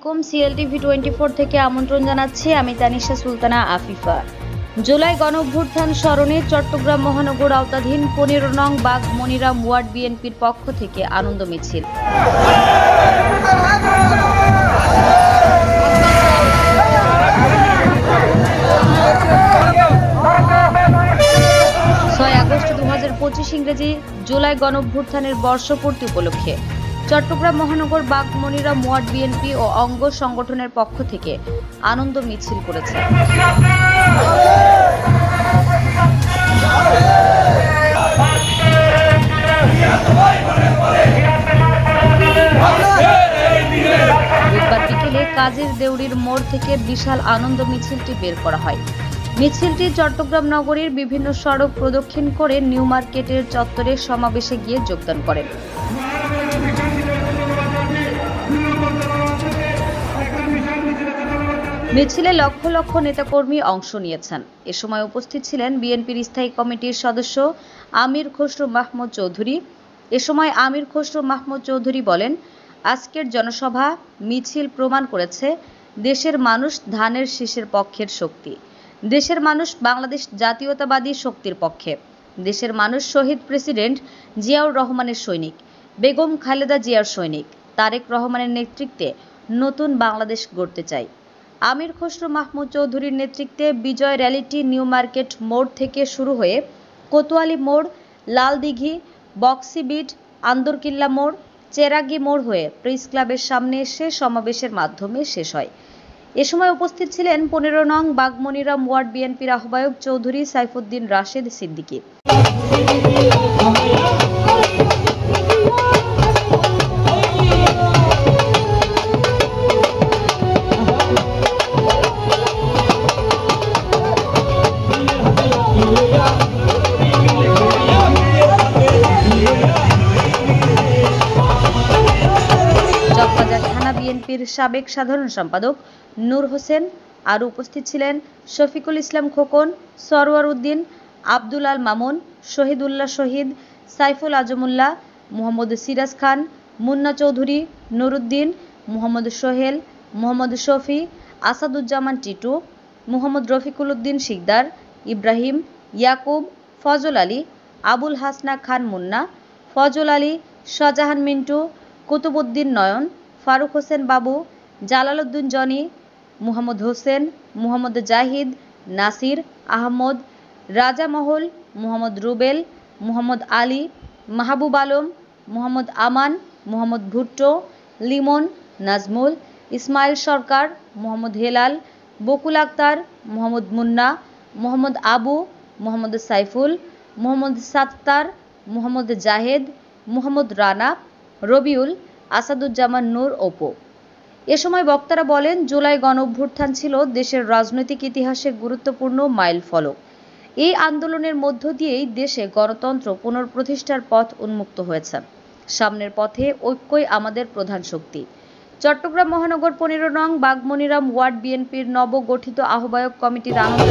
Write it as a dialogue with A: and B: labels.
A: আলাইকুম। সিএলটিভি 24 থেকে আমন্ত্রণ জানাচ্ছি আমি তানিশা সুলতানা আফিফা। জুলাই গণঅভ্যুত্থান স্মরণে চট্টগ্রাম মহানগর আওতাধীন 15 নং বাগ মনিরাম ওয়ার্ড বিএনপির পক্ষ থেকে আনন্দ মিছিল। আগস্ট 2025 ইংরেজি জুলাই গণঅভ্যুত্থানের বর্ষপূর্তি উপলক্ষে চট্টগ্রাম মহানগর বাগ মনিরাম ওয়ার্ড বিএনপি ও অঙ্গ সংগঠনের পক্ষ থেকে আনন্দ মিছিল করেছে। বুধবার বিকেলে কাজীর দেউড়ির মোড় থেকে বিশাল আনন্দ মিছিলটি বের করা হয়। মিছিলটি চট্টগ্রাম নগরীর বিভিন্ন সড়ক প্রদক্ষিণ করে নিউ মার্কেটের চত্বরে সমাবেশে গিয়ে যোগদান করেন। মিছিলে লক্ষ লক্ষ নেতাকর্মী অংশ নিয়েছেন। এ সময় উপস্থিত ছিলেন বিএনপির স্থায়ী কমিটির সদস্য আমির খসরু মাহমুদ চৌধুরী। এ সময় আমির খসরু মাহমুদ চৌধুরী বলেন, আজকের জনসভা মিছিল প্রমাণ করেছে দেশের মানুষ ধানের শীষের পক্ষের শক্তি। দেশের মানুষ বাংলাদেশ জাতীয়তাবাদী শক্তির পক্ষে। দেশের মানুষ শহীদ প্রেসিডেন্ট জিয়াউর রহমানের সৈনিক, বেগম খালেদা জিয়ার সৈনিক, তারেক রহমানের নেতৃত্বে নতুন বাংলাদেশ গড়তে চাই। আমির খসরু মাহমুদ চৌধুরীর নেতৃত্বে বিজয় র্যালিটি নিউ মার্কেট মোড় থেকে শুরু হয়ে কোতোয়ালি মোড়, লালদিঘি, বক্সিবিট, আন্দরকিল্লা মোড়, চেরাগি মোড় হয়ে প্রেস ক্লাবের সামনে এসে সমাবেশের মাধ্যমে শেষ হয়। এ সময় উপস্থিত ছিলেন 15 নং বাগ মনিরাম ওয়ার্ড বিএনপির আহ্বায়ক চৌধুরী সাইফুদ্দিন রাশেদ সিদ্দিকী। বিএনপির সাবেক সাধারণ সম্পাদক নূর হোসেন, আরও উপস্থিত ছিলেন শফিকুল ইসলাম খোকন, সরওয়ার উদ্দিন, আব্দুল আল মামুন, শহীদুল্লাহ শহীদ, সাইফুল আজমুল্লাহ, মোহাম্মদ সিরাজ খান, মুন্না চৌধুরী, নুরুদ্দিন, মোহাম্মদ সোহেল, মোহাম্মদ শফি, আসাদুজ্জামান টিটু, মোহাম্মদ রফিকুল উদ্দিন শিকদার, ইব্রাহিম, ইয়াকুব, ফজল আলী, আবুল হাসনা খান মুন্না, ফজল আলী, শাহজাহান মিন্টু, কুতুবউদ্দিন নয়ন, ফারুক হোসেন বাবু, জালালউদ্দিন জনি, মুহাম্মদ হোসেন, মুহাম্মদ জাহিদ, নাসির আহমদ, রাজা মহল, মুহাম্মদ রুবেল, মুহাম্মদ আলী, মাহবুব আলম, মুহাম্মদ আমান, মুহাম্মদ ভুট্টো, লিমন, নাজমুল, ইসমাইল সরকার, মুহাম্মদ হেলাল, বকুল আক্তার, মুহাম্মদ মুন্না, মুহাম্মদ আবু, মুহাম্মদ সাইফুল, মুহাম্মদ সাত্তার, মুহাম্মদ জাহেদ, মুহাম্মদ রানা, রবিউল, আসাদুজ্জামান নূর অপু। এ সময় বক্তারা বলেন, জুলাই গণঅভ্যুত্থান ছিল দেশের রাজনৈতিক ইতিহাসে গুরুত্বপূর্ণ মাইলফলক। এই আন্দোলনের মধ্য দিয়েই দেশে গণতন্ত্র পুনঃপ্রতিষ্ঠার পথ উন্মুক্ত হয়েছে। সামনের পথে ঐক্যই আমাদের প্রধান শক্তি। চট্টগ্রাম মহানগর 15 নং বাগ মনিরাম ওয়ার্ড বিএনপির নবগঠিত আহ্বায়ক কমিটির আনন্দ